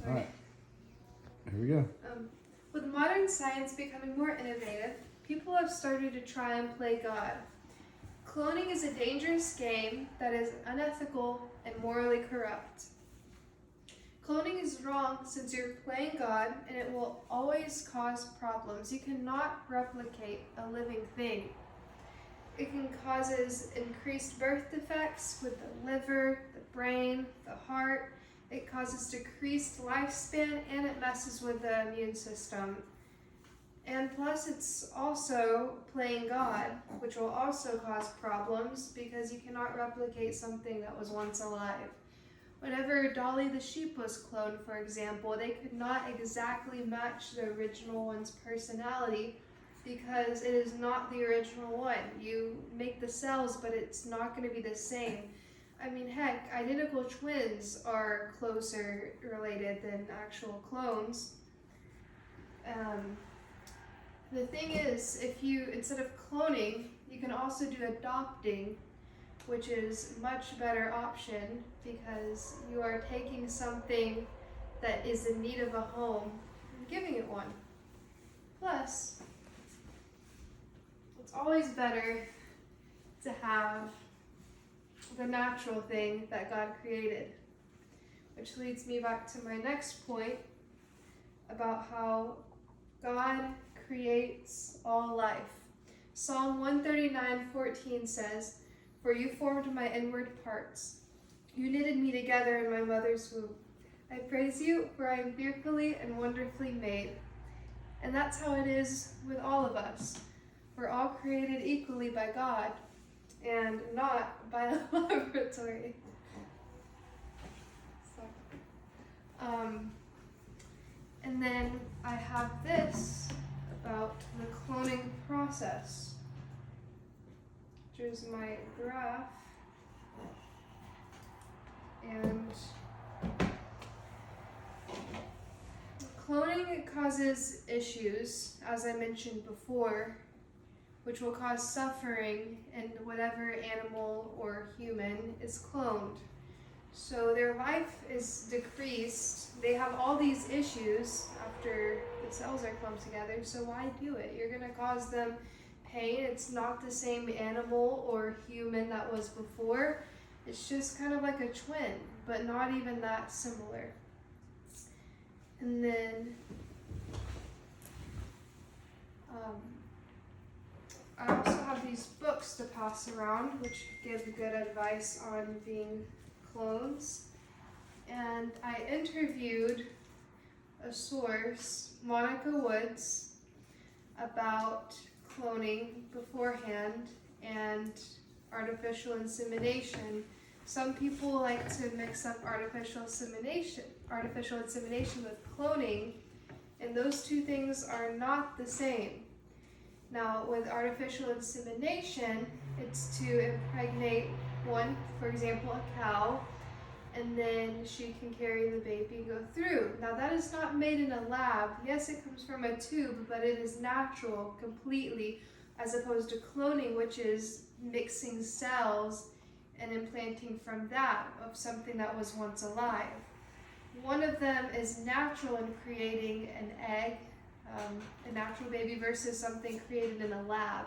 All right. Here we go. With modern science becoming more innovative, people have started to try and play God. Cloning is a dangerous game that is unethical and morally corrupt. Cloning is wrong since you're playing God and it will always cause problems. You cannot replicate a living thing. It can causes increased birth defects with the liver, the brain, the heart. It causes decreased lifespan and it messes with the immune system. And plus it's also playing God, which will also cause problems because you cannot replicate something that was once alive. Whenever Dolly the sheep was cloned, for example, they could not exactly match the original one's personality because it is not the original one. You make the cells, but it's not going to be the same. I mean, heck, identical twins are closer related than actual clones. The thing is, if you, instead of cloning, you can also do adopting, which is a much better option because you are taking something that is in need of a home and giving it one. Plus, it's always better to have the natural thing that God created. Which leads me back to my next point about how God creates all life. Psalm 139:14 says, "For you formed my inward parts. You knitted me together in my mother's womb. I praise you, for I am fearfully and wonderfully made." And that's how it is with all of us. We're all created equally by God and not by a laboratory. And then I have this about the cloning process, which is my graph. And cloning causes issues, as I mentioned before, which will cause suffering in whatever animal or human is cloned. So their life is decreased. They have all these issues after the cells are clumped together, so why do it? You're gonna cause them pain. It's not the same animal or human that was before. It's just kind of like a twin, but not even that similar. And then I also have these books to pass around, which give good advice on being clones. And I interviewed a source, Monica Woods, about cloning beforehand and artificial insemination. Some people like to mix up artificial insemination with cloning, and those two things are not the same. Now, with artificial insemination, it's to impregnate one, for example, a cow, and then she can carry the baby and go through. Now, that is not made in a lab. Yes, it comes from a tube, but it is natural completely, as opposed to cloning, which is mixing cells and implanting from that of something that was once alive. One of them is natural in creating an egg, a natural baby, versus something created in a lab.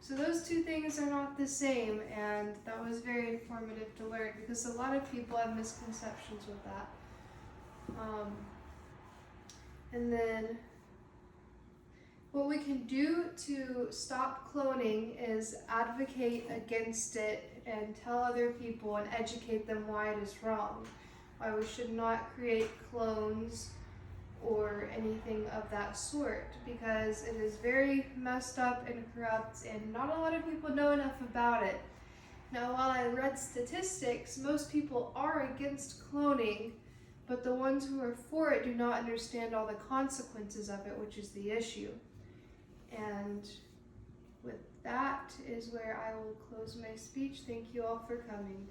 So those two things are not the same, and that was very informative to learn because a lot of people have misconceptions with that. And then what we can do to stop cloning is advocate against it and tell other people and educate them why it is wrong, why we should not create clones or anything of that sort, because it is very messed up and corrupt and not a lot of people know enough about it. Now, while I read statistics, most people are against cloning, but the ones who are for it do not understand all the consequences of it, which is the issue. And with that is where I will close my speech. Thank you all for coming.